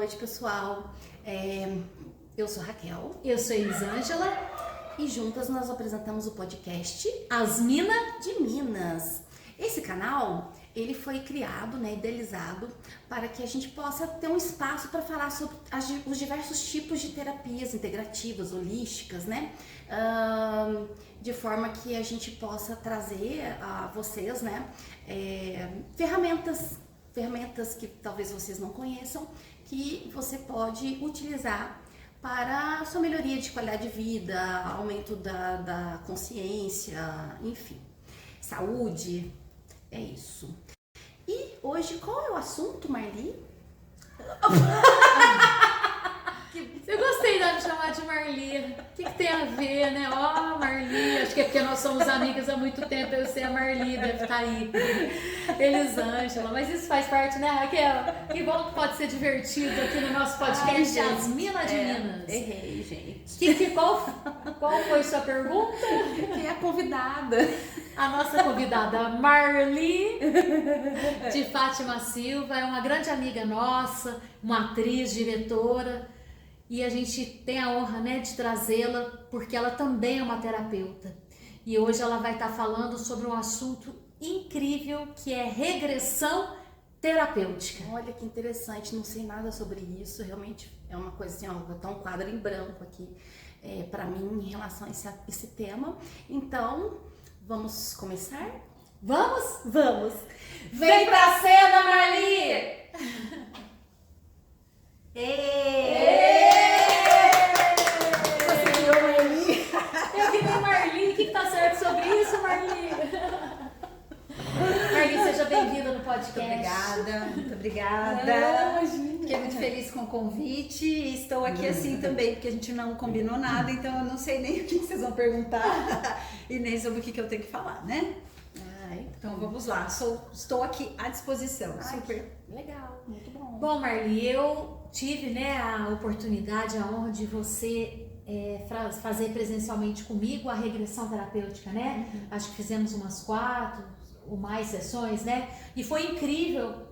noite, pessoal. Eu sou Raquel. Eu sou Elisângela. E juntas nós apresentamos o podcast As Mina de Minas. Esse canal, ele foi criado, idealizado, para que a gente possa ter um espaço para falar sobre os diversos tipos de terapias integrativas, holísticas, de forma que a gente possa trazer a vocês, ferramentas que talvez vocês não conheçam, que você pode utilizar para a sua melhoria de qualidade de vida, aumento da consciência, enfim, saúde, é isso. E hoje, qual é o assunto, Marli? Eu gostei de me chamar de Marli. O que tem a ver, né? Ó, Marli. Acho que é porque nós somos amigas há muito tempo. Eu sei a Marli, deve estar aí. Elisângela. Mas isso faz parte, né, Raquel? Que bom que pode ser divertido aqui no nosso podcast. As Mina de Minas. Errei, gente. Qual foi sua pergunta? Quem é a convidada? A nossa convidada Marli de Fátima Silva é uma grande amiga nossa, uma atriz, diretora. E a gente tem a honra, de trazê-la, porque ela também é uma terapeuta. E hoje ela vai estar falando sobre um assunto incrível, que é regressão terapêutica. Olha que interessante, não sei nada sobre isso, realmente é uma coisa assim, vou botar um quadro em branco aqui para mim em relação a esse tema. Então, vamos começar? Vamos? Vamos! Vem pra cena, Marli! Você criou Marli? Eu criei Marli, o que tá certo sobre isso, Marli? Marli, seja bem-vinda no podcast. Muito obrigada. Imagina. Fiquei muito feliz com o convite e estou aqui assim também, porque a gente não combinou nada, então eu não sei nem o que vocês vão perguntar e nem sobre o que eu tenho que falar, né? Então vamos lá, estou aqui à disposição. Super legal, muito bom. Bom, Marli, eu tive a oportunidade, a honra de você fazer presencialmente comigo a regressão terapêutica, Acho que fizemos umas 4 ou mais sessões, E foi incrível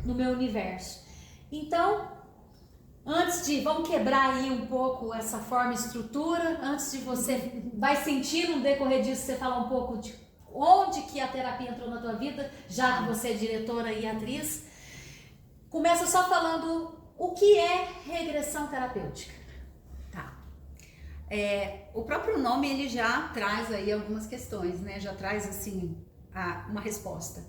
no meu universo. Então, vamos quebrar aí um pouco essa forma e estrutura, antes de você vai sentir no decorrer disso, você falar um pouco de onde que a terapia entrou na tua vida, já que você é diretora e atriz. Começa só falando o que é regressão terapêutica. Tá. O próprio nome ele já traz aí algumas questões, Já traz assim uma resposta,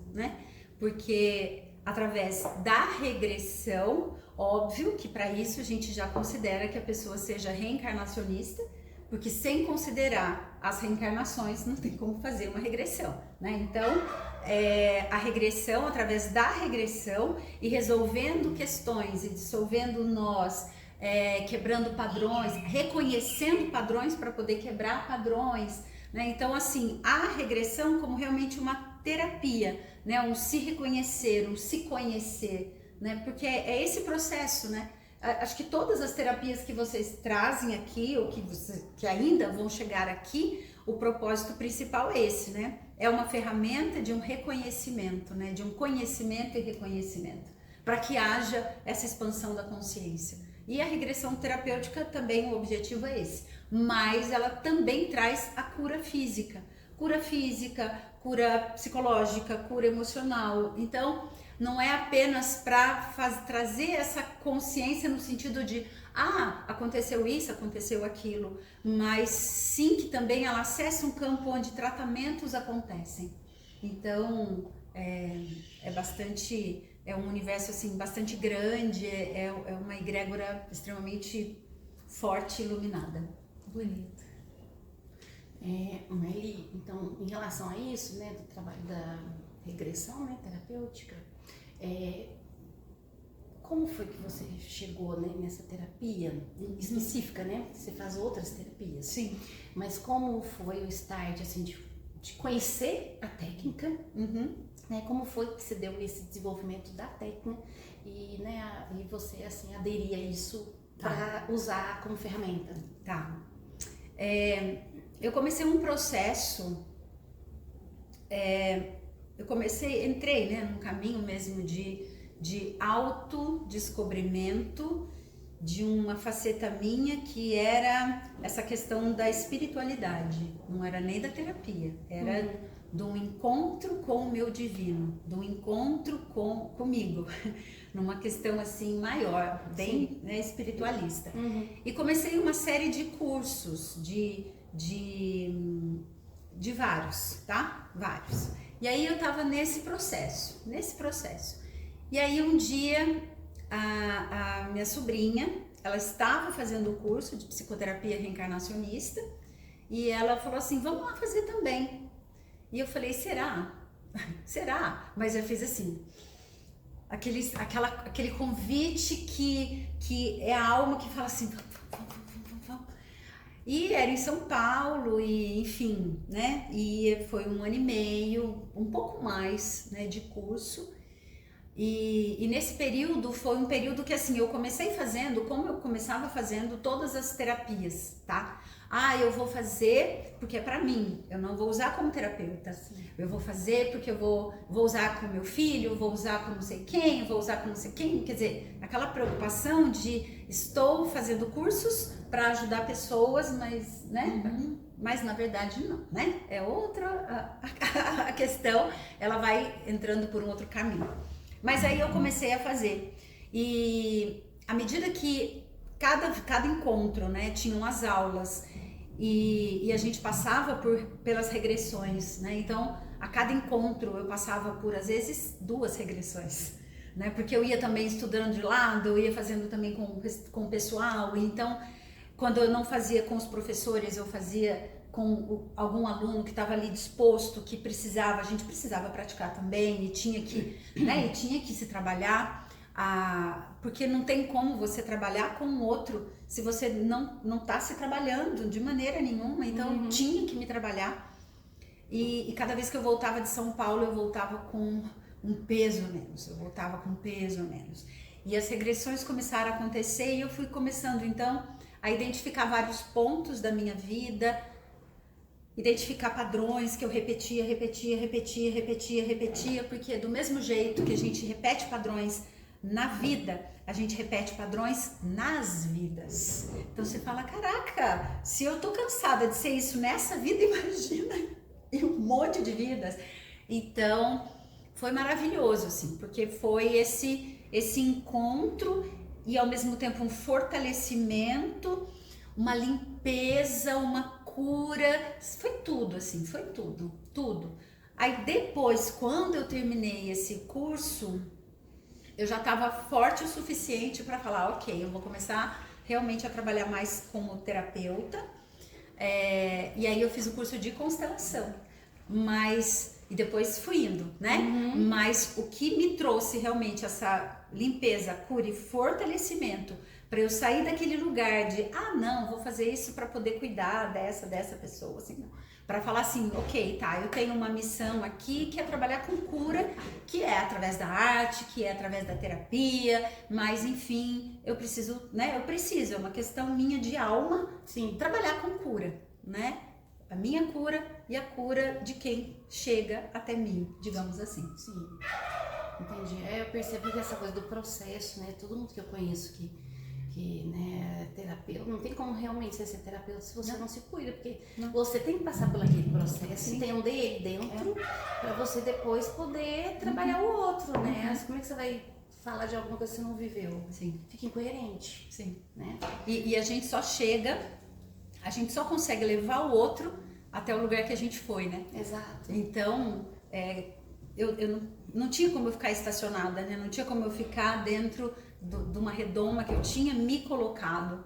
Porque através da regressão, óbvio que para isso a gente já considera que a pessoa seja reencarnacionista, porque sem considerar as reencarnações não tem como fazer uma regressão, Então, a regressão, através da regressão e resolvendo questões e dissolvendo nós, quebrando padrões, reconhecendo padrões para poder quebrar padrões, Então, assim, a regressão como realmente uma terapia, um se reconhecer, um se conhecer, Porque é esse processo, Acho que todas as terapias que vocês trazem aqui, ou que ainda vão chegar aqui, o propósito principal é esse, É uma ferramenta de um reconhecimento, De um conhecimento e reconhecimento, para que haja essa expansão da consciência. E a regressão terapêutica também, o objetivo é esse, mas ela também traz a cura física, cura psicológica, cura emocional. Então, não é apenas para trazer essa consciência no sentido de aconteceu isso, aconteceu aquilo, mas sim que também ela acessa um campo onde tratamentos acontecem. Então, é um universo assim bastante grande, é uma egrégora extremamente forte e iluminada. Bonito. Marli, então, em relação a isso, do trabalho da regressão terapêutica, como foi que você chegou nessa terapia específica, Você faz outras terapias. Sim. Mas como foi o start, assim, de conhecer a técnica, Como foi que se deu esse desenvolvimento da técnica e você, assim, aderir a isso para usar como ferramenta? Tá. Eu comecei um processo, entrei num caminho mesmo de autodescobrimento de uma faceta minha que era essa questão da espiritualidade. Não era nem da terapia, era de um encontro com o meu divino, de um encontro comigo, numa questão assim maior, bem, né, espiritualista. E comecei uma série de cursos, de vários, tá? Vários. E aí eu tava nesse processo. E aí um dia a minha sobrinha, ela estava fazendo o curso de psicoterapia reencarnacionista e ela falou assim, vamos lá fazer também. E eu falei, será? Será? Mas eu fiz assim, aquele convite que é a alma que fala assim, vamos. E era em São Paulo, e enfim, né? E foi 1 ano e meio, um pouco mais, né, de curso. E nesse período foi um período que assim, eu comecei fazendo, como eu começava fazendo todas as terapias, tá? Eu vou fazer porque é pra mim, eu não vou usar como terapeuta. Eu vou fazer porque eu vou usar com meu filho, vou usar com não sei quem, vou usar com não sei quem. Quer dizer, aquela preocupação de estou fazendo cursos para ajudar pessoas, mas, né? Mas na verdade não, né? É outra a questão, ela vai entrando por um outro caminho. Mas aí eu comecei a fazer. E à medida que cada encontro, né, tinham as aulas e a gente passava pelas regressões, né? Então, a cada encontro eu passava por, às vezes, 2 regressões, né? Porque eu ia também estudando de lado, eu ia fazendo também com o pessoal. Então, quando eu não fazia com os professores, eu fazia com algum aluno que estava ali disposto, que precisava, a gente precisava praticar também e tinha que, né, se trabalhar, porque não tem como você trabalhar com o outro se você não está se trabalhando de maneira nenhuma, então tinha que me trabalhar. E cada vez que eu voltava de São Paulo, eu voltava com um peso a menos, E as regressões começaram a acontecer e eu fui começando, então, a identificar vários pontos da minha vida, identificar padrões que eu repetia, porque do mesmo jeito que a gente repete padrões na vida, a gente repete padrões nas vidas. Então você fala, caraca, se eu tô cansada de ser isso nessa vida, imagina em um monte de vidas. Então foi maravilhoso, assim, porque foi esse encontro e ao mesmo tempo um fortalecimento, uma limpeza, uma cura, foi tudo assim, foi tudo. Aí depois, quando eu terminei esse curso, eu já estava forte o suficiente para falar, ok, eu vou começar realmente a trabalhar mais como terapeuta, e aí eu fiz o curso de constelação, e depois fui indo, né? Mas o que me trouxe realmente essa limpeza, cura e fortalecimento para eu sair daquele lugar de, não, vou fazer isso para poder cuidar dessa pessoa, assim, para falar assim, ok, tá, eu tenho uma missão aqui que é trabalhar com cura, que é através da arte, que é através da terapia, mas enfim, eu preciso, é uma questão minha de alma, sim, trabalhar com cura, né? A minha cura e a cura de quem chega até mim, digamos assim. Sim, entendi. Eu percebi que essa coisa do processo, né, todo mundo que eu conheço que né, terapeuta, não tem como realmente ser terapeuta se você não se cuida, porque você tem que passar por aquele processo, entender ele dentro, para você depois poder trabalhar o outro, né? Mas como é que você vai falar de alguma coisa que você não viveu? Sim. Fica incoerente. Sim. Né? E a gente só consegue levar o outro até o lugar que a gente foi, né? Exato. Então, eu não tinha como eu ficar estacionada, né? Não tinha como eu ficar dentro de uma redoma que eu tinha me colocado.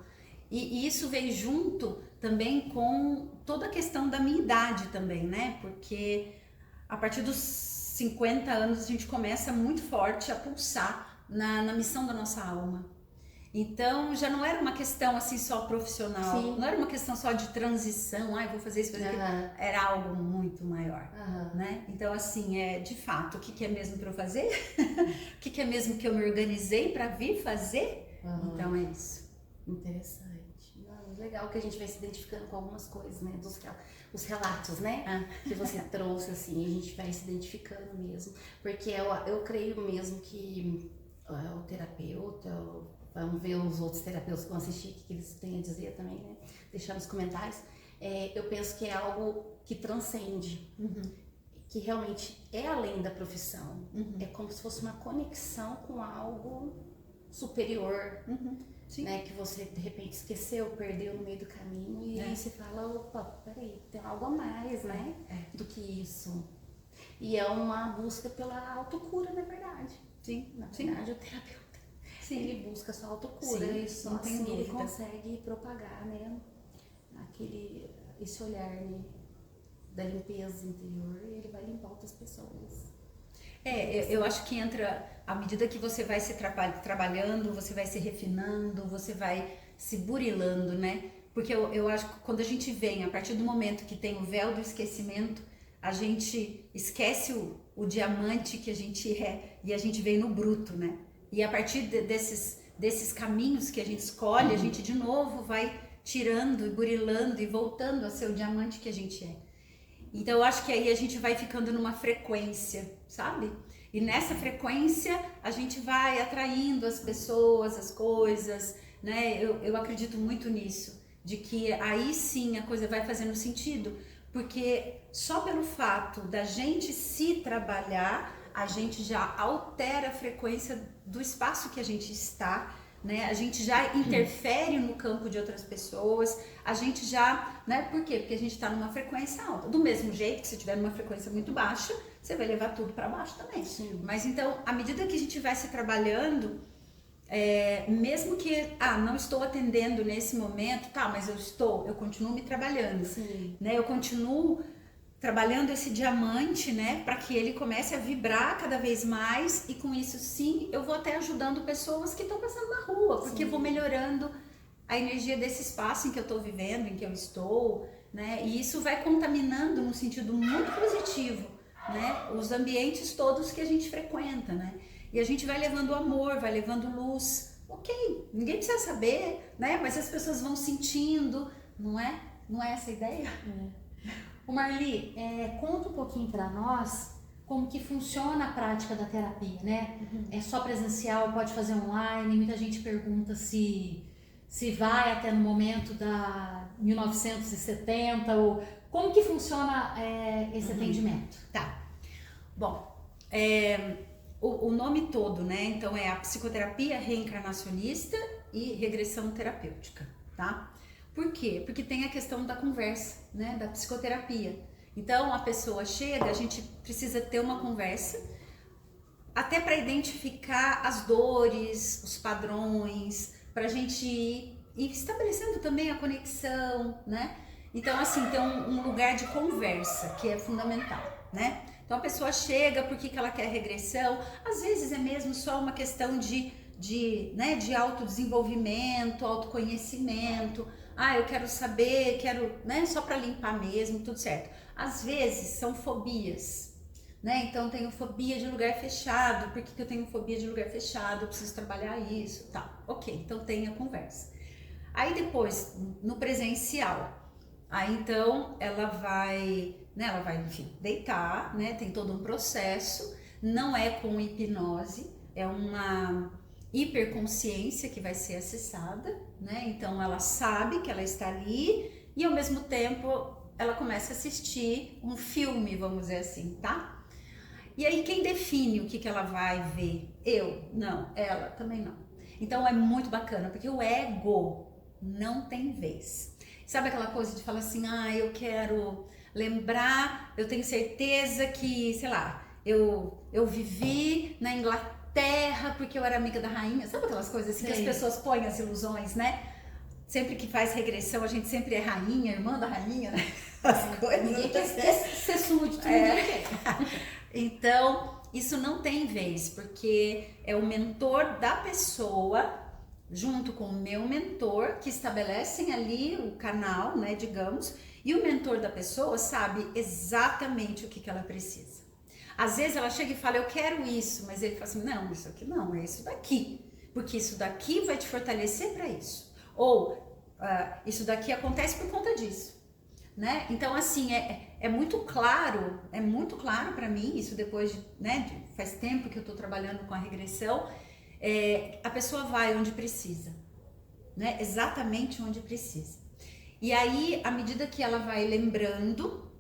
E isso veio junto também com toda a questão da minha idade também, né? Porque a partir dos 50 anos a gente começa muito forte a pulsar na missão da nossa alma. Então já não era uma questão assim só profissional, não era uma questão só de transição, vou fazer isso, fazer aquilo, era algo muito maior, né? Então assim, de fato, o que é mesmo para eu fazer? O que é mesmo que eu me organizei para vir fazer? Então é isso. Interessante. Legal que a gente vai se identificando com algumas coisas, né? Os relatos, né? Que você trouxe, assim, a gente vai se identificando mesmo. Porque eu creio mesmo que o terapeuta, Vamos ver os outros terapeutas que vão assistir, o que eles têm a dizer também, né? Deixar nos comentários. Eu penso que é algo que transcende, que realmente é além da profissão. É como se fosse uma conexão com algo superior, né? Que você de repente esqueceu, perdeu no meio do caminho e aí você fala, opa, peraí, tem algo a mais, né? Do que isso. E é uma busca pela autocura, na verdade. Sim. Na verdade, o terapeuta, ele busca sua autocura e só não tem assim ele dúvida. consegue propagar, né? Esse olhar, né? Da limpeza interior, e ele vai limpar outras pessoas. Eu acho que entra, à medida que você vai se trabalhando, você vai se refinando, você vai se burilando, né? Porque eu acho que quando a gente vem, a partir do momento que tem o véu do esquecimento, a gente esquece o diamante que a gente é e a gente vem no bruto, né? E a partir desses caminhos que a gente escolhe, a gente de novo vai tirando e burilando e voltando a ser o diamante que a gente é. Então eu acho que aí a gente vai ficando numa frequência, sabe? E nessa frequência a gente vai atraindo as pessoas, as coisas, né? Eu acredito muito nisso, de que aí sim a coisa vai fazendo sentido, porque só pelo fato da gente se trabalhar, a gente já altera a frequência do espaço que a gente está, né? A gente já interfere no campo de outras pessoas, a gente já, né? Por quê? Porque a gente está numa frequência alta. Do mesmo jeito que se tiver numa frequência muito baixa, você vai levar tudo para baixo também. Sim. Mas então, à medida que a gente vai se trabalhando, mesmo que, não estou atendendo nesse momento, tá, mas eu continuo me trabalhando, né? Eu continuo trabalhando esse diamante, né, para que ele comece a vibrar cada vez mais, e com isso sim, eu vou até ajudando pessoas que estão passando na rua, porque eu vou melhorando a energia desse espaço em que eu estou vivendo, em que eu estou, né, e isso vai contaminando num sentido muito positivo, né, os ambientes todos que a gente frequenta, né, e a gente vai levando amor, vai levando luz, ok, ninguém precisa saber, né, mas as pessoas vão sentindo, não é? Não é essa a ideia? O Marli, conta um pouquinho para nós como que funciona a prática da terapia, né? É só presencial, pode fazer online? Muita gente pergunta se vai até no momento da 1970, ou como que funciona esse atendimento? Tá. Bom, o nome todo, né? Então é a psicoterapia reencarnacionista e regressão terapêutica, tá? Por quê? Porque tem a questão da conversa, né? Da psicoterapia. Então a pessoa chega, a gente precisa ter uma conversa, até para identificar as dores, os padrões, para a gente ir estabelecendo também a conexão, né? Então assim, tem um lugar de conversa que é fundamental, né? Então a pessoa chega, por que ela quer regressão? Às vezes é mesmo só uma questão de autodesenvolvimento, autoconhecimento. Eu quero saber, né, só para limpar mesmo, tudo certo. Às vezes são fobias, né? Então tenho fobia de lugar fechado. Por que eu tenho fobia de lugar fechado? Eu preciso trabalhar isso, tá? Ok, então tem a conversa. Aí depois, no presencial, aí então ela vai, enfim, deitar, né? Tem todo um processo, não é com hipnose, é uma hiperconsciência que vai ser acessada, né? Então ela sabe que ela está ali e ao mesmo tempo ela começa a assistir um filme, vamos dizer assim, tá? E aí quem define o que ela vai ver? Eu? Não. Ela? Também não. Então é muito bacana, porque o ego não tem vez. Sabe aquela coisa de falar assim, eu quero lembrar, eu tenho certeza que, sei lá, eu vivi na Inglaterra porque eu era amiga da rainha. Sabe aquelas coisas assim que as pessoas põem as ilusões, né? Sempre que faz regressão, a gente sempre é rainha, irmã da rainha, né? As coisas. Ninguém quer ser súdito, ninguém quer. Então, isso não tem vez, porque é o mentor da pessoa, junto com o meu mentor, que estabelecem ali o canal, né, digamos, e o mentor da pessoa sabe exatamente o que ela precisa. Às vezes ela chega e fala, eu quero isso, mas ele fala assim, não, isso aqui não, é isso daqui, porque isso daqui vai te fortalecer para isso. Ou isso daqui acontece por conta disso, né? Então assim, é muito claro para mim, isso depois de, né, faz tempo que eu tô trabalhando com a regressão, a pessoa vai onde precisa, né? Exatamente onde precisa. E aí, à medida que ela vai lembrando,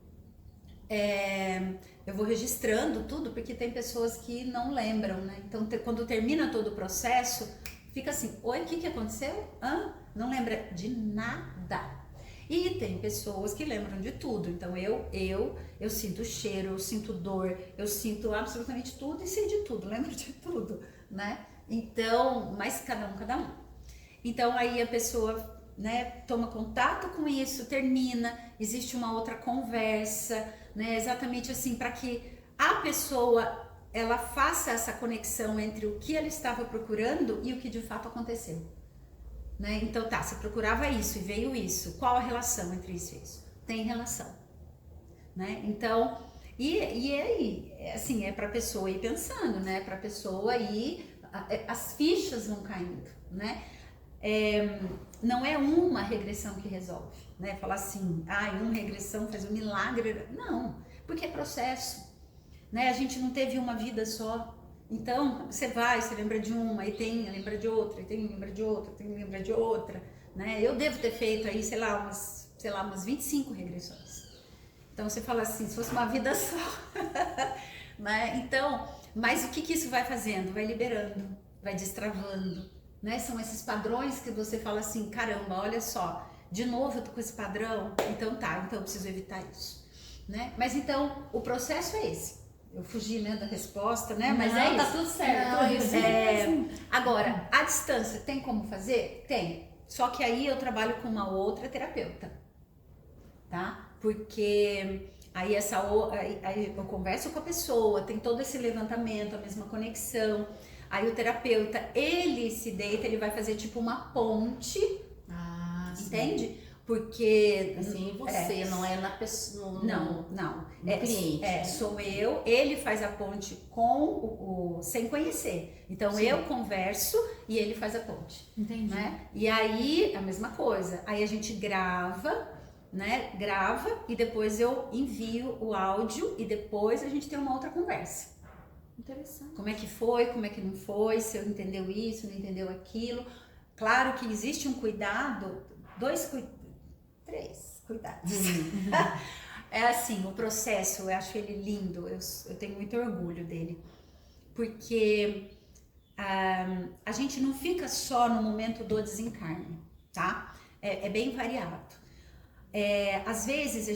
eu vou registrando tudo, porque tem pessoas que não lembram, né? Então, quando termina todo o processo, fica assim, oi, o que aconteceu? Não lembra de nada. E tem pessoas que lembram de tudo. Então, eu sinto cheiro, eu sinto dor, eu sinto absolutamente tudo e sei de tudo, lembro de tudo, né? Então, mas cada um. Então, aí a pessoa, né, toma contato com isso, termina, existe uma outra conversa, né, exatamente assim, para que a pessoa, ela faça essa conexão entre o que ela estava procurando e o que de fato aconteceu, né? Então, você procurava isso e veio isso, qual a relação entre isso e isso? Tem relação, né? Então, e aí, assim, é pra pessoa ir pensando, né, pra pessoa ir, as fichas vão caindo, né? Não é uma regressão que resolve, né? Falar assim, uma regressão faz um milagre. Não, porque é processo, né? A gente não teve uma vida só. Então, você lembra de uma, e lembra de outra, e lembra de outra, lembra de outra, né? Eu devo ter feito aí, sei lá, umas 25 regressões. Então, você fala assim, se fosse uma vida só, né? Então, mas o que isso vai fazendo? Vai liberando, vai destravando, né? São esses padrões que você fala assim, caramba, olha só, de novo eu tô com esse padrão, então eu preciso evitar isso, né? Mas então, o processo é esse. Eu fugi, né, da resposta, né? Mas não, tá tudo certo. Agora, a distância, tem como fazer? Tem. Só que aí eu trabalho com uma outra terapeuta, tá? Porque aí eu converso com a pessoa, tem todo esse levantamento, a mesma conexão. Aí o terapeuta, ele se deita, ele vai fazer tipo uma ponte, entende? Porque assim, você não é na pessoa, não, cliente. Sou eu, ele faz a ponte com sem conhecer. Então sim, eu converso e ele faz a ponte. Entendi. Né? E aí a mesma coisa. Aí a gente grava, né? Grava e depois eu envio o áudio e depois a gente tem uma outra conversa. Interessante. Como é que foi, como é que não foi, se eu entendeu isso, não entendeu aquilo. Claro que existe um cuidado, 3 cuidados. É assim, o processo, eu acho ele lindo, eu tenho muito orgulho dele, porque a gente não fica só no momento do desencarne, tá? É bem variado. Às vezes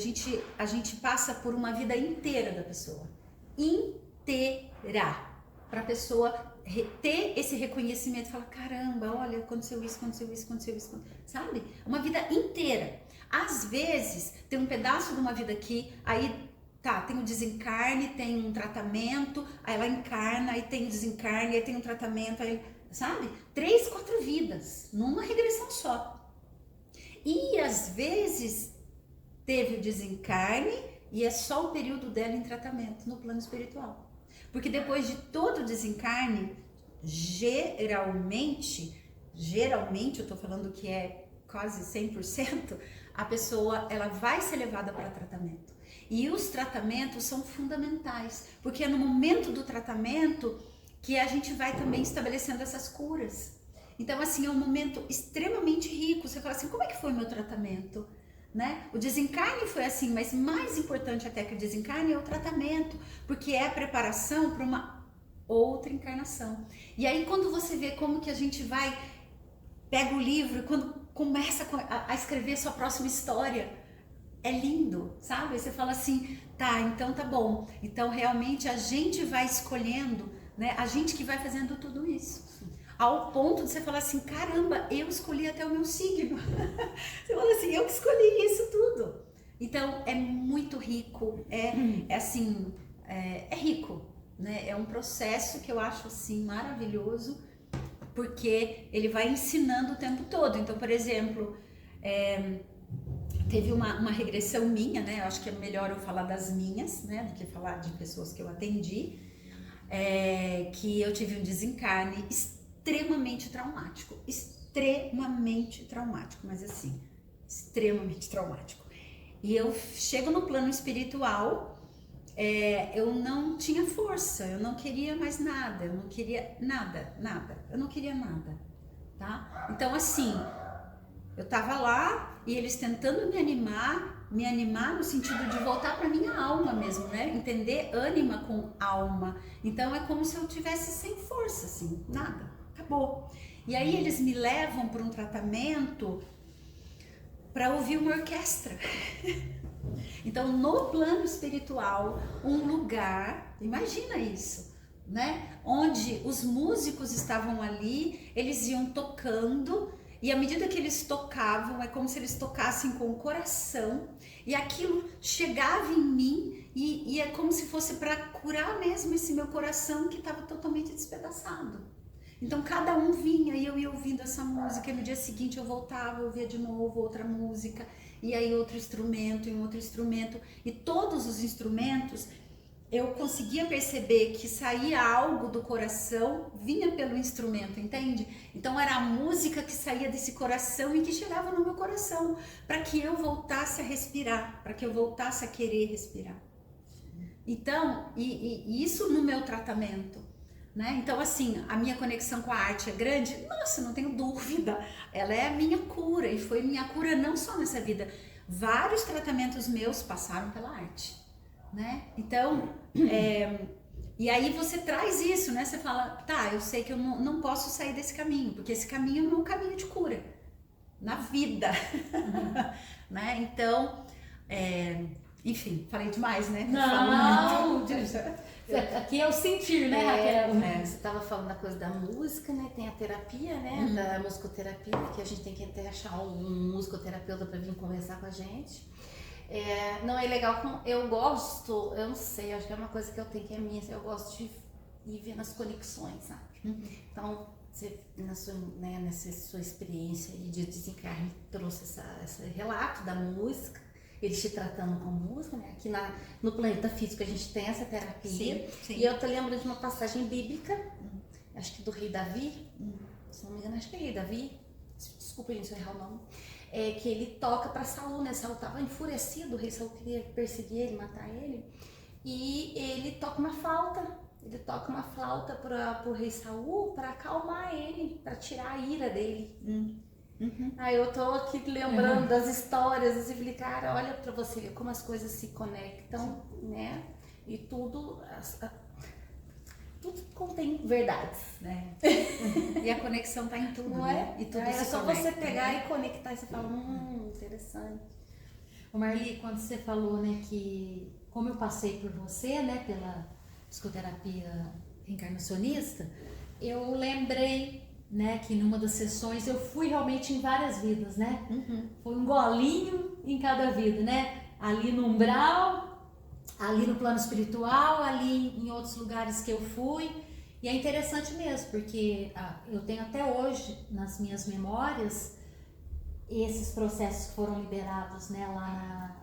a gente passa por uma vida inteira da pessoa, inteira, para a pessoa ter esse reconhecimento, falar, caramba, olha, aconteceu isso, sabe? Uma vida inteira. Às vezes, tem um pedaço de uma vida aqui, aí tem um desencarne, tem um tratamento, aí ela encarna, aí tem um desencarne, aí tem um tratamento, aí, sabe? 3, 4 vidas, numa regressão só. E às vezes, teve o desencarne e é só o período dela em tratamento, no plano espiritual. Porque depois de todo o desencarne, geralmente, eu tô falando que é quase 100%, a pessoa ela vai ser levada para tratamento. E os tratamentos são fundamentais, porque é no momento do tratamento que a gente vai também estabelecendo essas curas. Então, assim, é um momento extremamente rico. Você fala assim, como é que foi o meu tratamento? Né? O desencarne foi assim, mas mais importante até que o desencarne é o tratamento, porque é a preparação para uma outra encarnação. E aí quando você vê como que a gente pega o livro e quando começa a escrever sua próxima história, é lindo, sabe? Você fala assim, então tá bom. Então realmente a gente vai escolhendo, né? A gente que vai fazendo tudo isso. Ao ponto de você falar assim, caramba, eu escolhi até o meu signo. Você fala assim, eu que escolhi isso tudo. Então, é muito rico, assim, é rico, né? É um processo que eu acho, assim, maravilhoso, porque ele vai ensinando o tempo todo. Então, por exemplo, teve uma regressão minha, né? Eu acho que é melhor eu falar das minhas, né? Do que falar de pessoas que eu atendi, que eu tive um desencarne extremamente traumático, mas assim, extremamente traumático. E eu chego no plano espiritual, eu não tinha força, eu não queria mais nada, eu não queria nada, eu não queria nada, tá? Então assim, eu tava lá e eles tentando me animar no sentido de voltar para minha alma mesmo, né? Entender ânima com alma. Então é como se eu tivesse sem força, assim, nada, acabou. E aí eles me levam para um tratamento para ouvir uma orquestra. Então, no plano espiritual, um lugar, imagina isso, né? Onde os músicos estavam ali, eles iam tocando, e à medida que eles tocavam, é como se eles tocassem com o coração, e aquilo chegava em mim, e é como se fosse para curar mesmo esse meu coração que estava totalmente despedaçado. Então cada um vinha e eu ia ouvindo essa música, e no dia seguinte eu voltava, eu ouvia de novo outra música, e aí outro instrumento, e um outro instrumento, e todos os instrumentos eu conseguia perceber que saía algo do coração, vinha pelo instrumento, entende? Então era a música que saía desse coração e que chegava no meu coração, para que eu voltasse a respirar, para que eu voltasse a querer respirar. Então, e isso no meu tratamento, né? Então assim, a minha conexão com a arte é grande? Nossa, não tenho dúvida, ela é a minha cura, e foi minha cura não só nessa vida, vários tratamentos meus passaram pela arte, né? Então, e aí você traz isso, né? Você fala, tá, eu sei que eu não posso sair desse caminho, porque esse caminho não é um caminho de cura, na vida, né? Então, enfim, falei demais, né? Não, aqui é o sentir, né, Raquel? Você estava falando da coisa da música, né? Tem a terapia, né? Da musicoterapia, que a gente tem que até achar um musicoterapeuta para vir conversar com a gente. Não é legal, eu gosto, eu não sei, acho que é uma coisa que eu tenho que é minha, eu gosto de ir vendo as conexões, sabe? Então, você, nessa sua experiência de desencarne, trouxe esse relato da música, eles te tratando com música, né? Aqui no planeta físico a gente tem essa terapia. Sim. E eu tô lembrando de uma passagem bíblica, acho que do rei Davi, se não me engano, acho que é rei Davi, desculpa gente se eu errar o nome, que ele toca para Saul, né? Saul tava enfurecido, o rei Saul queria perseguir ele, matar ele, e ele toca uma flauta para o rei Saul para acalmar ele, para tirar a ira dele. Aí eu tô aqui lembrando das histórias e falei, cara, olha pra você ver como as coisas se conectam, né? E tudo contém verdades, né? E a conexão tá em tudo, não né? É? E tudo É só conecta, você pegar né? e conectar e você fala, interessante. Ô Marli, quando você falou, né, que como eu passei por você, né, pela psicoterapia reencarnacionista, eu lembrei, né, que numa das sessões eu fui realmente em várias vidas, né? Foi um golinho em cada vida, né? Ali no umbral, ali no plano espiritual, ali em outros lugares que eu fui. E é interessante mesmo, porque eu tenho até hoje nas minhas memórias esses processos que foram liberados, né, lá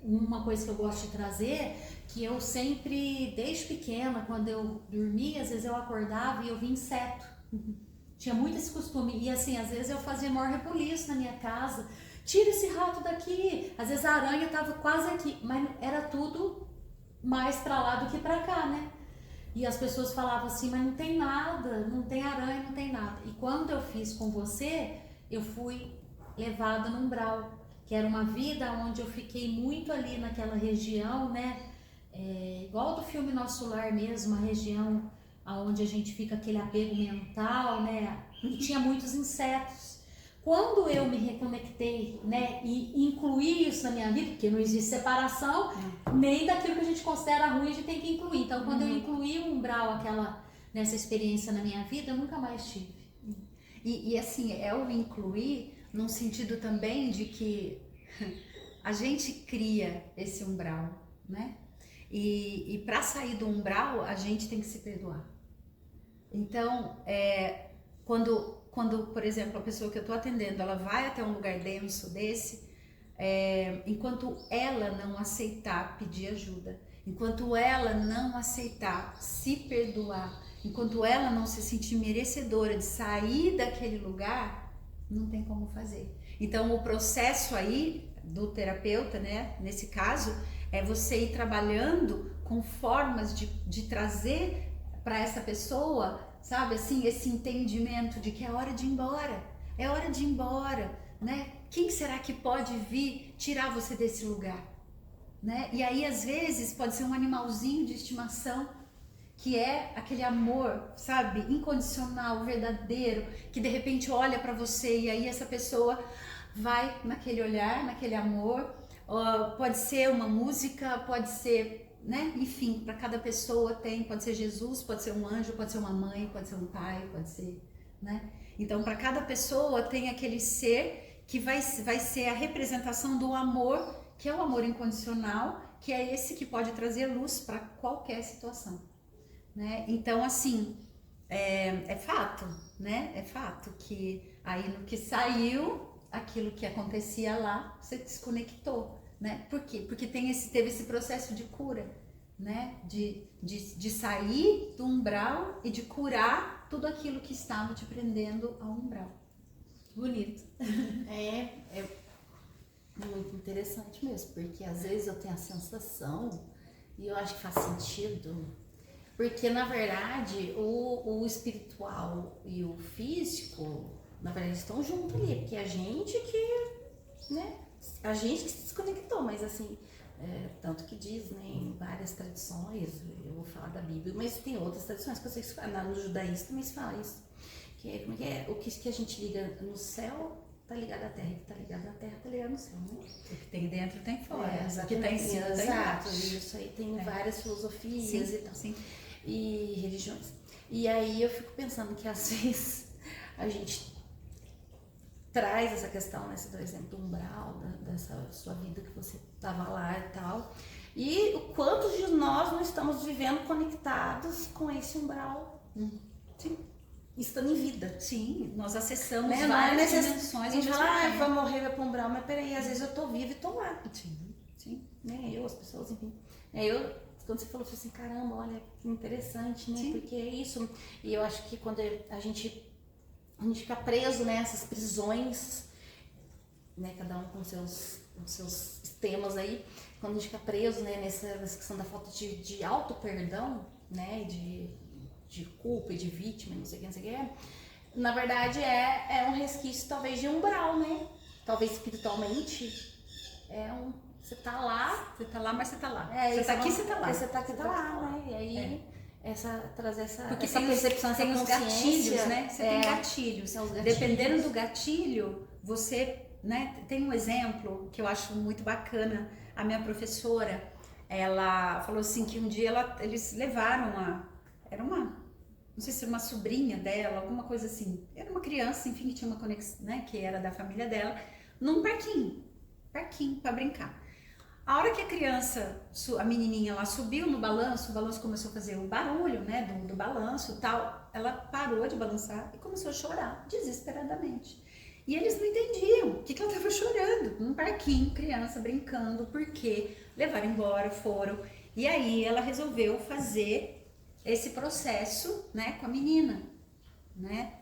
uma coisa que eu gosto de trazer, que eu sempre, desde pequena, quando eu dormia, às vezes eu acordava e eu via inseto. Tinha muito esse costume, e assim, às vezes eu fazia maior rebuliço na minha casa, tira esse rato daqui, às vezes a aranha estava quase aqui, mas era tudo mais para lá do que para cá, né? E as pessoas falavam assim, mas não tem nada, não tem aranha, não tem nada. E quando eu fiz com você, eu fui levada no umbral, que era uma vida onde eu fiquei muito ali naquela região, né? Igual do filme Nosso Lar mesmo, uma região onde a gente fica aquele apego mental, né? E tinha muitos insetos. Quando eu me reconectei, né, e incluí isso na minha vida, porque não existe separação, nem daquilo que a gente considera ruim a gente tem que incluir. Então, quando eu incluí o umbral, nessa experiência na minha vida, eu nunca mais tive. E assim, o incluir num sentido também de que a gente cria esse umbral, né? E para sair do umbral, a gente tem que se perdoar. Então, quando, por exemplo, a pessoa que eu estou atendendo, ela vai até um lugar denso desse, enquanto ela não aceitar pedir ajuda, enquanto ela não aceitar se perdoar, enquanto ela não se sentir merecedora de sair daquele lugar, não tem como fazer. Então, o processo aí do terapeuta, né, nesse caso, É você ir trabalhando com formas de trazer para essa pessoa, sabe, assim, esse entendimento de que é hora de ir embora, né? Quem será que pode vir tirar você desse lugar, né? E aí, às vezes, pode ser um animalzinho de estimação, que é aquele amor, sabe, incondicional, verdadeiro, que de repente olha para você e aí essa pessoa vai naquele olhar, naquele amor. Pode ser uma música, pode ser, né, enfim, para cada pessoa tem, pode ser Jesus, pode ser um anjo, pode ser uma mãe, pode ser um pai, pode ser, né? Então, para cada pessoa tem aquele ser que vai ser a representação do amor, que é o amor incondicional, que é esse que pode trazer luz para qualquer situação, né? Então, assim, é fato, né? É fato que aí no que saiu, aquilo que acontecia lá, você desconectou, né? Por quê? Porque teve esse processo de cura, né? De sair do umbral e de curar tudo aquilo que estava te prendendo ao umbral. Bonito. É muito interessante mesmo, porque às vezes eu tenho a sensação, e eu acho que faz sentido, porque na verdade o espiritual e o físico, na verdade, estão juntos ali, porque a gente que, né, a gente que se desconectou, mas assim, tanto que diz, né, em várias tradições, eu vou falar da Bíblia, mas tem outras tradições que eu sei que no judaísmo também se fala isso, que é, como é que é? O que a gente liga no céu tá ligado à terra, o que tá ligado à terra tá ligado no céu, né? O que tem dentro tem fora, o que tem em cima tem exato, isso aí tem várias filosofias sim, e tal, sim. E religiões. E aí eu fico pensando que às vezes a gente traz essa questão, né, você deu o exemplo do umbral, dessa sua vida que você estava lá e tal, e o quanto de nós não estamos vivendo conectados com esse umbral, Sim. estando em vida. Sim, nós acessamos Né? várias Mas dimensões. a gente fala, vai morrer, vai pro umbral, mas peraí, às vezes eu tô viva e tô lá. Sim. Né? As pessoas, enfim. Quando você falou assim, caramba, olha, que interessante, né? Sim. Porque é isso. E eu acho que quando a gente fica preso nessas prisões, né, cada um com seus temas aí, quando a gente fica preso, né, nessa questão da falta de auto-perdão, né, de culpa e de vítima, não sei o que, na verdade é um resquício talvez de umbral, né, talvez espiritualmente, você tá lá, mas você tá lá. você tá aqui, você tá lá. Você tá aqui, tá lá, né, e aí... trazer essa tem percepção, tem essa os gatilhos, né? Você tem gatilhos. Dependendo do gatilho, você, né? Tem um exemplo que eu acho muito bacana. A minha professora, ela falou assim que um dia eles levaram era uma, não sei se era uma sobrinha dela, alguma coisa assim. Era uma criança, enfim, que tinha uma conexão, né? Que era da família dela, num parquinho para brincar. A hora que a criança, a menininha lá subiu no balanço, o balanço começou a fazer o barulho, né, do balanço e tal, ela parou de balançar e começou a chorar desesperadamente. E eles não entendiam o que ela estava chorando, num parquinho, criança brincando, porque levaram embora, foram. E aí ela resolveu fazer esse processo, né, com a menina, né.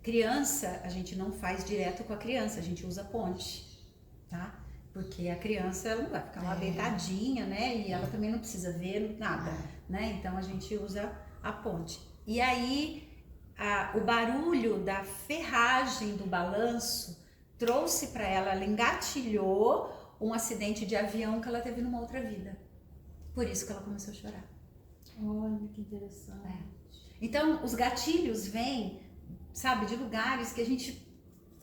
Criança, a gente não faz direto com a criança, a gente usa ponte, tá? Porque a criança, ela não vai ficar lá deitadinha, né? E ela também não precisa ver nada, né? Então a gente usa a ponte. E aí o barulho da ferragem do balanço trouxe para ela engatilhou um acidente de avião que ela teve numa outra vida. Por isso que ela começou a chorar. Olha que interessante. Então os gatilhos vêm, sabe, de lugares que a gente...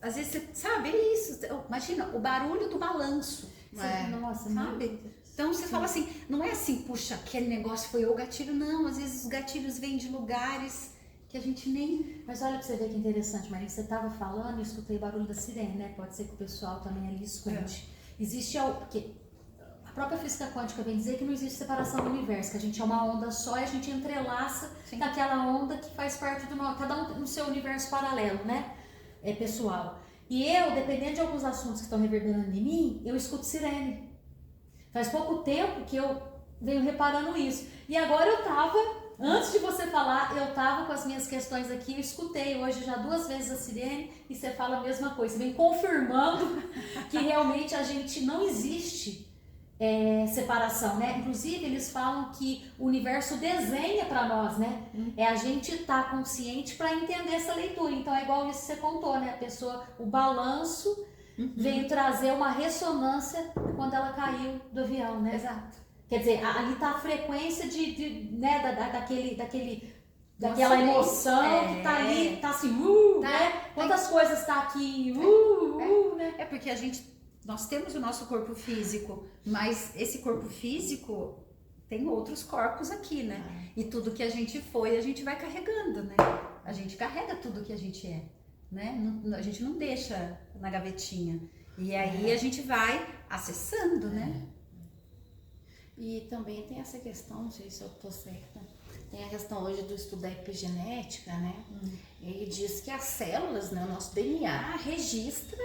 Às vezes você sabe, é isso. Imagina o barulho do balanço. Nossa, sabe? Então você fala assim, não é assim, puxa, aquele negócio foi o gatilho, não. Às vezes os gatilhos vêm de lugares que a gente nem. Mas olha pra você ver que interessante, Maria. Você tava falando, eu escutei o barulho da sirene, né? Pode ser que o pessoal também ali escute. Existe porque a própria física quântica vem dizer que não existe separação do universo, que a gente é uma onda só e a gente entrelaça naquela onda que faz parte do nosso, cada um no seu universo paralelo, né? Pessoal. E eu, dependendo de alguns assuntos que estão reverberando em mim, eu escuto sirene. Faz pouco tempo que eu venho reparando isso. E agora eu tava, antes de você falar, eu tava com as minhas questões aqui, eu escutei hoje já 2 vezes a sirene e você fala a mesma coisa. Você vem confirmando que realmente a gente não existe separação, né? Inclusive eles falam que o universo desenha para nós, né? É a gente estar consciente para entender essa leitura. Então é igual isso que você contou, né? A pessoa, o balanço veio trazer uma ressonância quando ela caiu do avião, né? Exato. Quer dizer, ali tá a frequência né, daquela emoção que tá ali, tá assim, né? Quantas coisas tá aqui, né? É porque nós temos o nosso corpo físico, mas esse corpo físico tem outros corpos aqui, né? E tudo que a gente foi, a gente vai carregando, né? A gente carrega tudo que a gente é, né? A gente não deixa na gavetinha. E aí a gente vai acessando, né? E também tem essa questão, não sei se eu tô certa, tem a questão hoje do estudo da epigenética, né? Ele diz que as células, né, o nosso DNA registra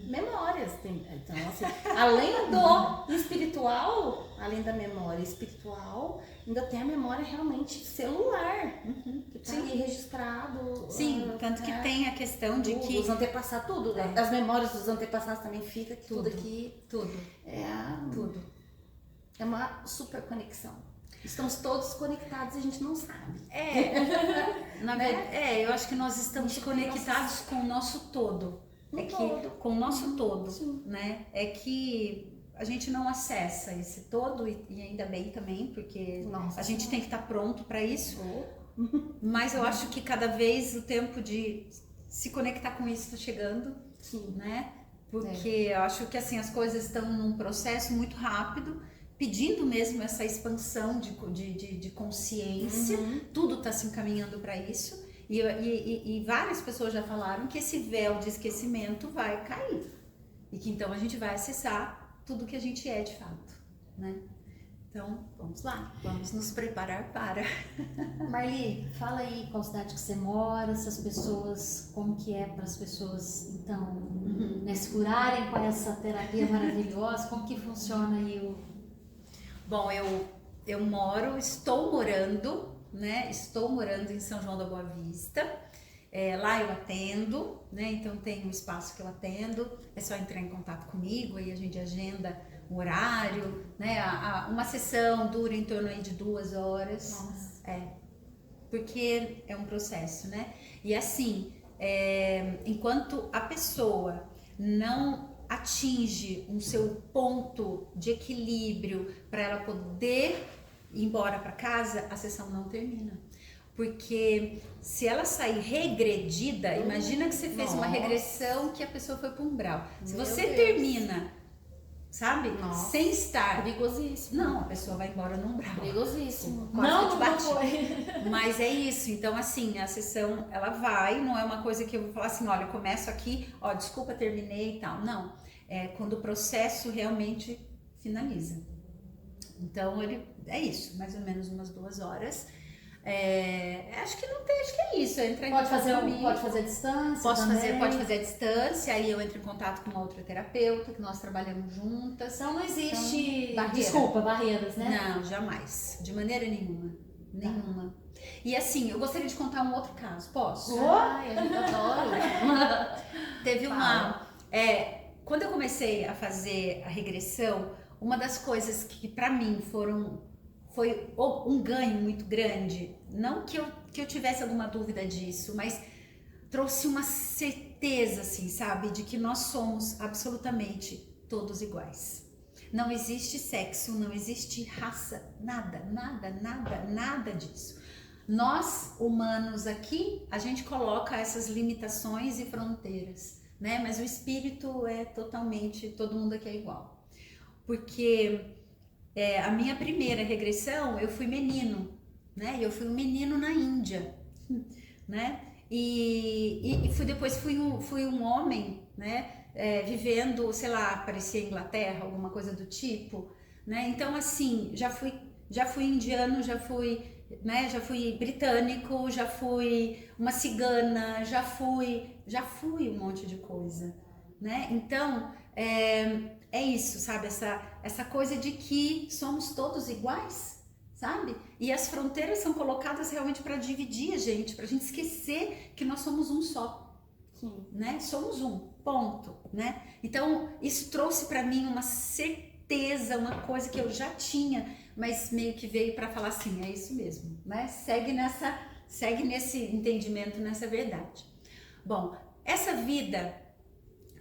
memórias. Então, assim, além do espiritual, além da memória espiritual, ainda tem a memória realmente celular, que tá ali registrado. Sim, tanto que tem a questão de que... Os antepassados, tudo. As memórias dos antepassados também fica tudo aqui. Tudo. Tudo. É uma super conexão. Estamos todos conectados e a gente não sabe. Eu acho que nós estamos conectados com o nosso todo. Com o nosso todo, né? É que a gente não acessa esse todo e ainda bem também, porque a gente tem que estar pronto para isso. Mas eu acho que cada vez o tempo de se conectar com isso está chegando, né? Porque eu acho que assim as coisas estão num processo muito rápido, pedindo mesmo essa expansão de consciência, tudo está se encaminhando para isso, e várias pessoas já falaram que esse véu de esquecimento vai cair, e que então a gente vai acessar tudo que a gente é de fato, né? Então, vamos lá, vamos nos preparar para... Marli, fala aí qual cidade que você mora, essas pessoas, como que é para as pessoas, então, né, se curarem com essa terapia maravilhosa, como que funciona aí Bom, estou morando em São João da Boa Vista. Lá eu atendo, né? Então tem um espaço que eu atendo. É só entrar em contato comigo, aí a gente agenda o horário, né? Uma sessão dura em torno aí de 2 horas. Nossa. Porque é um processo, né? E assim, enquanto a pessoa não atinge um seu ponto de equilíbrio para ela poder ir embora para casa, a sessão não termina. Porque se ela sair regredida, imagina que você fez uma regressão que a pessoa foi para um umbral. Se você termina, sabe? Sem estar... Perigosíssimo. Não, a pessoa vai embora no umbral. Perigosíssimo. Não foi. Mas é isso. Então, assim, a sessão, ela vai, não é uma coisa que eu vou falar assim, olha, eu começo aqui, ó, desculpa, terminei e tal. Não. É quando o processo realmente finaliza. Então, é isso, mais ou menos umas 2 horas. Acho que é isso. Pode fazer à distância? Pode fazer à distância, aí eu entro em contato com uma outra terapeuta, que nós trabalhamos juntas. Então não existe barreiras, né? Não, jamais. De maneira nenhuma. Nenhuma. E assim, eu gostaria de contar um outro caso. Posso? Ai, eu adoro. Teve quando eu comecei a fazer a regressão, uma das coisas que para mim foi um ganho muito grande, não que eu tivesse alguma dúvida disso, mas trouxe uma certeza, assim, sabe, de que nós somos absolutamente todos iguais. Não existe sexo, não existe raça, nada disso. Nós, humanos aqui, a gente coloca essas limitações e fronteiras, né? Mas o espírito é totalmente, todo mundo aqui é igual. Porque a minha primeira regressão, eu fui menino, né? Eu fui um menino na Índia, né? E depois fui um homem, né? Vivendo, sei lá, parecia Inglaterra, alguma coisa do tipo, né? Então, assim, já fui indiano, já fui britânico, já fui uma cigana, já fui um monte de coisa, né? Então, é isso, sabe? Essa coisa de que somos todos iguais, sabe? E as fronteiras são colocadas realmente para dividir a gente, pra gente esquecer que nós somos um só, né? Somos um, ponto, né? Então, isso trouxe para mim uma certeza certeza, uma coisa que eu já tinha, mas meio que veio para falar assim, é isso mesmo, né? Segue nesse entendimento, nessa verdade. Bom, essa vida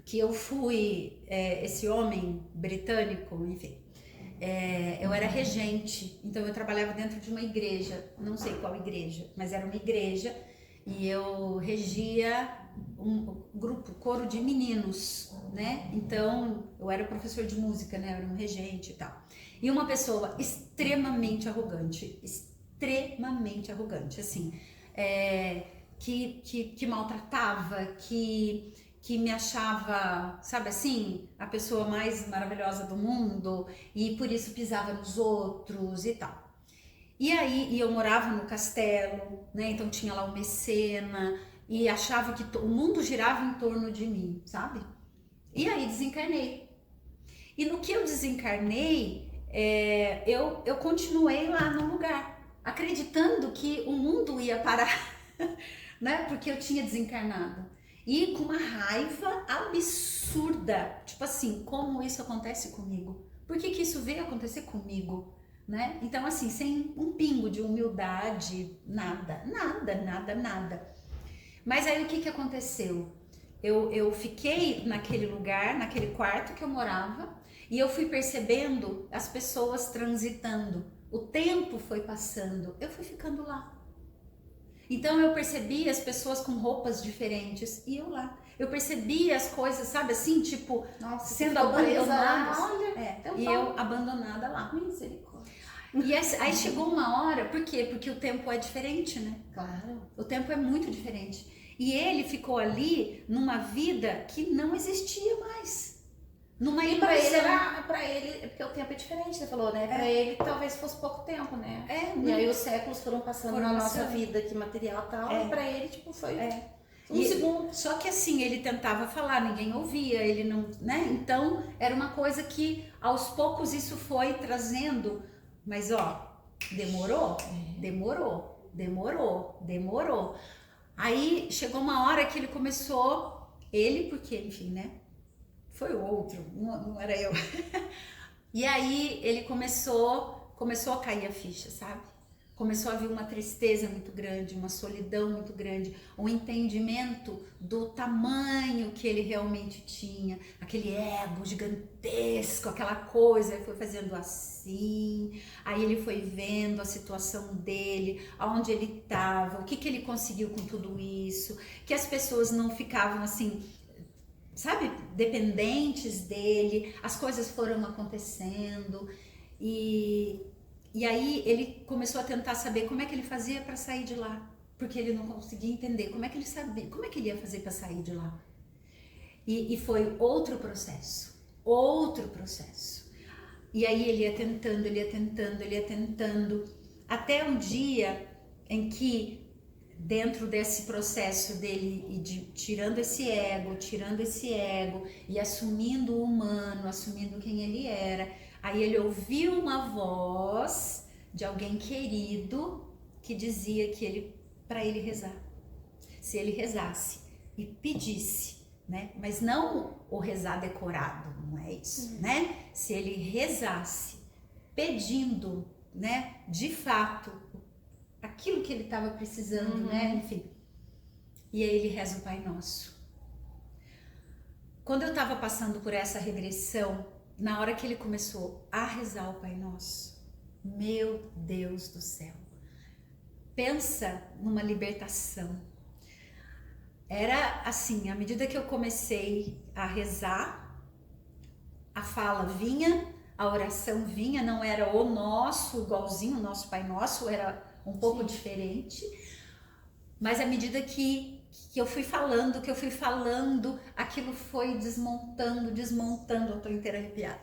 que eu fui, esse homem britânico, enfim, eu era regente, então eu trabalhava dentro de uma igreja, não sei qual igreja, mas era uma igreja, e eu regia um grupo, coro de meninos, né? Então eu era professor de música, né? Eu era um regente e tal. E uma pessoa extremamente arrogante, assim, que maltratava, que me achava, sabe assim, a pessoa mais maravilhosa do mundo e por isso pisava nos outros e tal. E aí, eu morava no castelo, né? Então tinha lá o mecena e achava que o mundo girava em torno de mim, sabe? E aí desencarnei. E no que eu desencarnei, eu continuei lá no lugar, acreditando que o mundo ia parar, né? Porque eu tinha desencarnado. E com uma raiva absurda, tipo assim, como isso acontece comigo? Por que isso veio acontecer comigo? Né? Então assim, sem um pingo de humildade, nada. Mas aí o que aconteceu? Eu fiquei naquele lugar, naquele quarto que eu morava, e eu fui percebendo as pessoas transitando. O tempo foi passando, eu fui ficando lá. Então eu percebi as pessoas com roupas diferentes e eu lá. Eu percebi as coisas, sabe assim, tipo, nossa, sendo abandonadas. Olha, e eu abandonada lá. Misericórdia. E aí chegou uma hora, por quê? Porque o tempo é diferente, né? Claro. O tempo é muito diferente. E ele ficou ali numa vida que não existia mais. Numa E ilusão. pra ele, porque o tempo é diferente, você falou, né? Pra ele talvez fosse pouco tempo, né? Não. E aí os séculos foram passando na nossa vida aqui, material e tal, e pra ele, tipo, foi um segundo. Só que assim, ele tentava falar, ninguém ouvia, ele não, né? Então, era uma coisa que aos poucos isso foi trazendo, mas ó, demorou. Aí chegou uma hora que ele começou, porque, enfim, né? Foi o outro, não era eu. E aí ele começou a cair a ficha, sabe? Começou a vir uma tristeza muito grande, uma solidão muito grande, um entendimento do tamanho que ele realmente tinha, aquele ego gigantesco, aquela coisa, ele foi fazendo assim, aí ele foi vendo a situação dele, aonde ele estava, o que ele conseguiu com tudo isso, que as pessoas não ficavam assim, sabe, dependentes dele, as coisas foram acontecendo e aí ele começou a tentar saber como é que ele fazia para sair de lá, porque ele não conseguia entender como é que ele sabia, como é que ele ia fazer para sair de lá. E foi outro processo. E aí ele ia tentando, até um dia em que dentro desse processo dele e tirando esse ego e assumindo o humano, assumindo quem ele era, aí ele ouviu uma voz de alguém querido que dizia que para ele rezar. Se ele rezasse e pedisse, né? Mas não o rezar decorado, não é isso, né? Se ele rezasse pedindo, né, de fato, aquilo que ele estava precisando, né? Enfim. E aí ele reza o Pai Nosso. Quando eu estava passando por essa regressão, na hora que ele começou a rezar o Pai Nosso, meu Deus do céu, pensa numa libertação. Era assim, à medida que eu comecei a rezar, a fala vinha, a oração vinha, não era o nosso, igualzinho o nosso Pai Nosso, era um pouco diferente, mas à medida que eu fui falando, aquilo foi desmontando, eu tô inteira arrepiada.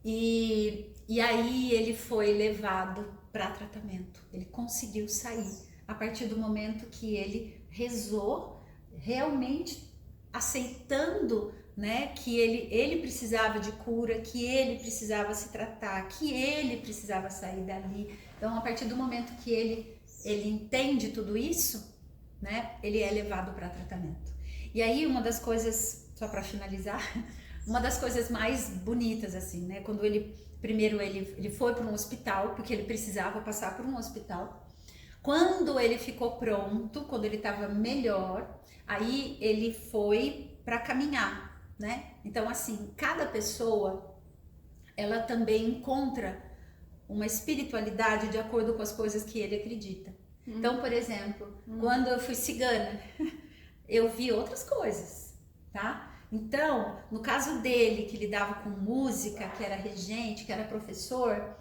E aí ele foi levado para tratamento, ele conseguiu sair, a partir do momento que ele rezou, realmente aceitando, né, que ele precisava de cura, que ele precisava se tratar, que ele precisava sair dali. Então, a partir do momento que ele entende tudo isso, né, ele é levado para tratamento. E aí, uma das coisas, só para finalizar, uma das coisas mais bonitas, assim, né? Quando primeiro ele foi para um hospital, porque ele precisava passar por um hospital. Quando ele ficou pronto, quando ele estava melhor, aí ele foi para caminhar, né? Então, assim, cada pessoa, ela também encontra uma espiritualidade de acordo com as coisas que ele acredita. Então, por exemplo, quando eu fui cigana, eu vi outras coisas, tá? Então, no caso dele, que lidava com música, que era regente, que era professor,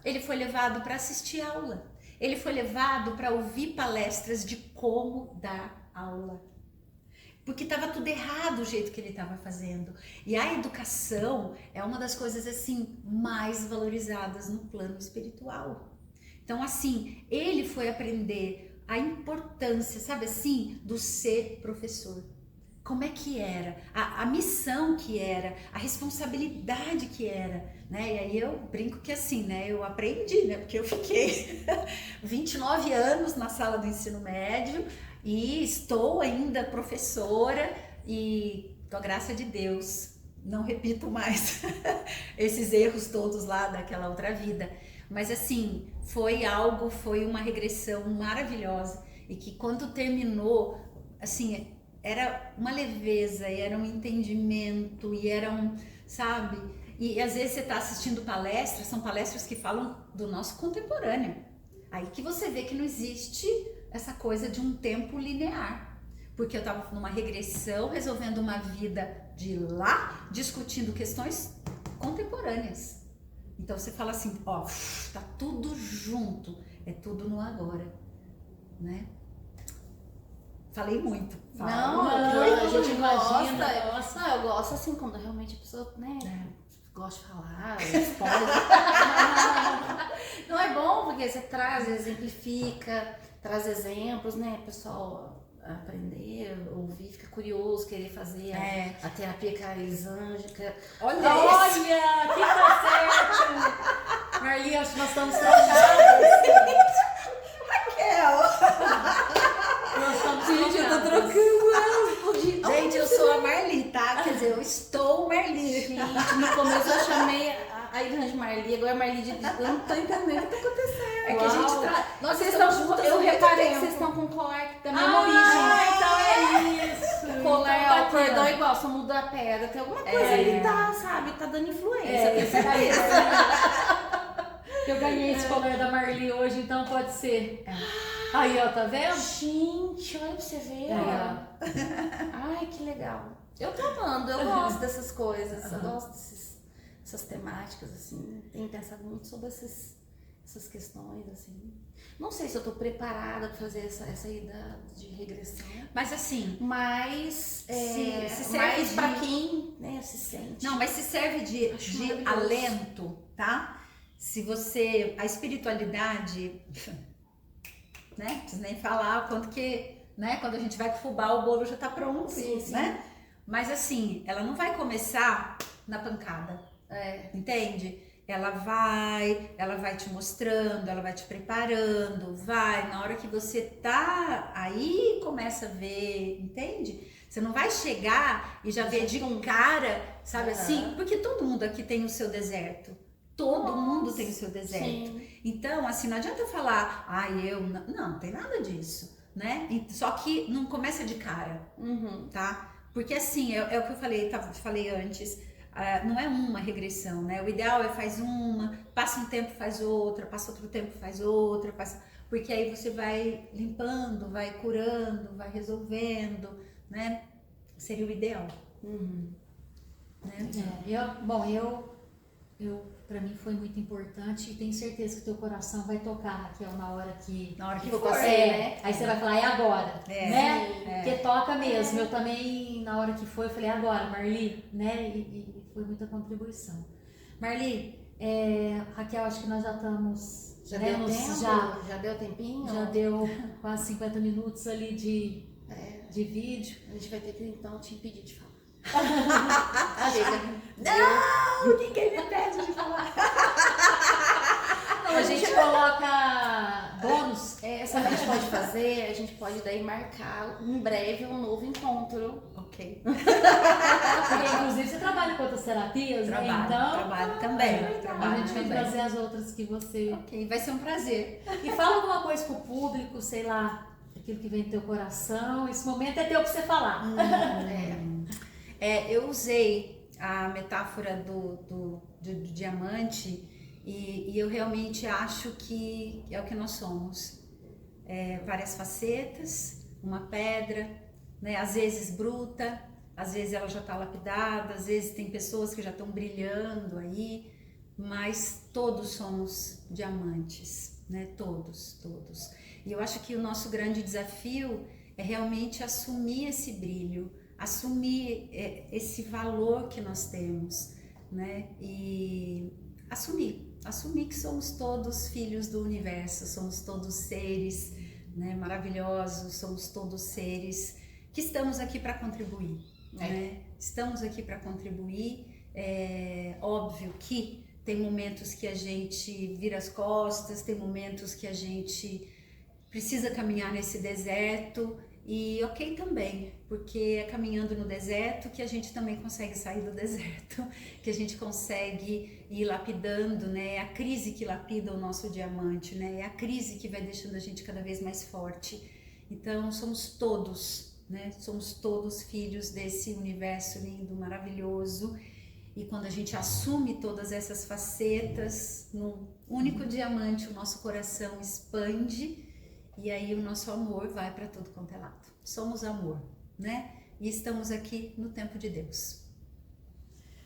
ele foi levado para assistir aula. Ele foi levado para ouvir palestras de como dar aula. Porque estava tudo errado o jeito que ele estava fazendo. E a educação é uma das coisas assim mais valorizadas no plano espiritual. Então, assim, ele foi aprender a importância, sabe assim, do ser professor. Como é que era, a missão que era, a responsabilidade que era, né? E aí eu brinco que assim, né? Eu aprendi, né? Porque eu fiquei 29 anos na sala do ensino médio e estou ainda professora e, com a graça de Deus, não repito mais esses erros todos lá daquela outra vida. Mas assim, foi uma regressão maravilhosa e que quando terminou, assim, era uma leveza, e era um entendimento, e era sabe? E às vezes você está assistindo palestras, são palestras que falam do nosso contemporâneo. Aí que você vê que não existe essa coisa de um tempo linear. Porque eu estava numa regressão, resolvendo uma vida de lá, discutindo questões contemporâneas. Então você fala assim, ó, tá tudo junto, é tudo no agora, né? Falei muito. Não, a gente imagina. Nossa, eu gosto assim, quando realmente a pessoa, né, gosta de falar, responde. Não é bom, porque você traz, exemplifica, traz exemplos, né, pessoal aprender, ouvir, fica curioso, querer fazer a terapia canalizângica. Olha que tá certo! Marli, acho que nós estamos trocadas. Raquel! Gente, eu tô trocando ela. Gente, eu sou a Marli, tá? Quer dizer, eu estou Marli. Gente, no começo eu chamei a Irã de Marli, agora é Marli de... Eu não tô entendendo o que tá acontecendo. É que a gente tá... Nós vocês estão juntas. Eu reparei que vocês estão com colar da mesma origem. Então é isso. Colar, então, o cordão é igual, só muda a pedra. Tem alguma coisa que tá, sabe? Tá dando influência. Eu ganhei esse colar da Marli hoje, então pode ser. Aí, ó, tá vendo? Gente, olha pra você ver. Ai, que legal. Eu tô amando, eu gosto dessas coisas. Eu gosto dessas temáticas, assim. Tenho pensado muito sobre essas questões, assim. Não sei se eu tô preparada pra fazer essa ida de regressão. Mas assim... Mas se serve mais pra quem, né, se sente. Não, mas se serve de alento, tá? Se você... A espiritualidade... Né? Não preciso nem falar o quanto que... Né? Quando a gente vai pro fubá, o bolo já tá pronto, sim. né? Mas assim, ela não vai começar na pancada. Entende? Ela vai te mostrando, ela vai te preparando, na hora que você tá aí, começa a ver, entende? Você não vai chegar e já ver de um cara, sabe assim? Porque todo mundo aqui tem o seu deserto. Todo mundo tem o seu deserto. Sim. Então, assim, não adianta falar, eu não tem nada disso, né? Só que não começa de cara, tá? Porque assim, é o que eu falei antes, não é uma regressão, né? O ideal é faz uma, passa um tempo, faz outra, passa outro tempo, faz outra, porque aí você vai limpando, vai curando, vai resolvendo, né? Seria o ideal. Né? Eu para mim foi muito importante e tenho certeza que teu coração vai tocar, Raquel, na hora que for, né? Aí você vai falar, é agora, né? Porque toca mesmo. Eu também, na hora que foi, eu falei, é agora, Marli, né? E foi muita contribuição. Marli, Raquel, acho que nós já estamos... Já deu tempo? Já deu tempinho? Já deu quase 50 minutos ali de vídeo. A gente vai ter que, então, te impedir de falar. Não, ninguém me pede de falar. Não, a gente coloca bônus. Sabe o que a gente pode fazer? fazer, a gente pode daí marcar em breve um novo encontro. Ok. Porque, inclusive, você trabalha com outras terapias, né? Então, Trabalho também. a gente vai trazer as outras que você... Ok, vai ser um prazer. E fala alguma coisa pro público, sei lá, aquilo que vem do teu coração. Esse momento é teu pra você falar. Eu usei a metáfora do diamante e eu realmente acho que é o que nós somos. Várias facetas, uma pedra, né? Às vezes bruta, às vezes ela já está lapidada, às vezes tem pessoas que já estão brilhando aí, mas todos somos diamantes, né? Todos. E eu acho que o nosso grande desafio é realmente assumir esse brilho, assumir esse valor que nós temos, né? E assumir que somos todos filhos do universo, somos todos seres, né, maravilhosos, somos todos seres que estamos aqui para contribuir, né? Estamos aqui para contribuir. É óbvio que tem momentos que a gente vira as costas, tem momentos que a gente precisa caminhar nesse deserto. E ok também, porque é caminhando no deserto que a gente também consegue sair do deserto, que a gente consegue ir lapidando, né? É a crise que lapida o nosso diamante, né? É a crise que vai deixando a gente cada vez mais forte. Então somos todos, né? Somos todos filhos desse universo lindo, maravilhoso. E quando a gente assume todas essas facetas num único diamante, o nosso coração expande. E aí o nosso amor vai para tudo quanto é lado. Somos amor, né? E estamos aqui no tempo de Deus.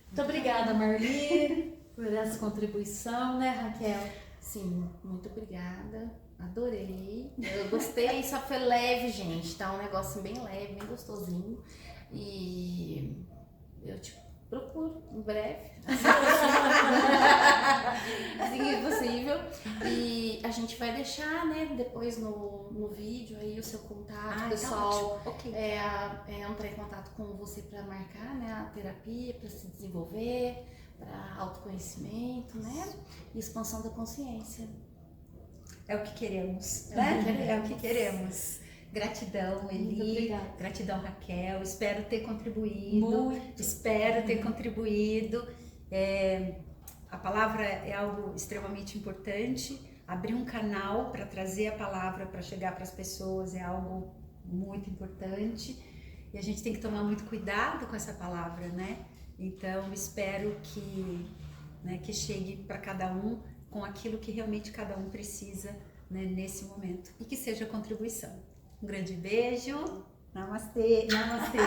Muito obrigada, Marli, por essa contribuição, né, Raquel? Sim, muito obrigada. Adorei. Eu gostei, só foi leve, gente. Tá um negócio bem leve, bem gostosinho. E eu te procuro em breve. Assim que possível. E a gente vai deixar, né, depois no vídeo aí o seu contato, pessoal. Tá ok. Entrar em contato com você para marcar, né, a terapia, para se desenvolver, para autoconhecimento, né, e expansão da consciência. É o que queremos, né? É o que queremos. Gratidão, Eli. Gratidão, Raquel. Espero ter contribuído. Muito. Espero ter contribuído. A palavra é algo extremamente importante. Abrir um canal para trazer a palavra para chegar para as pessoas é algo muito importante. E a gente tem que tomar muito cuidado com essa palavra, né? Então, espero que chegue para cada um com aquilo que realmente cada um precisa, né, nesse momento. E que seja contribuição. Um grande beijo. Namastê. Namastê.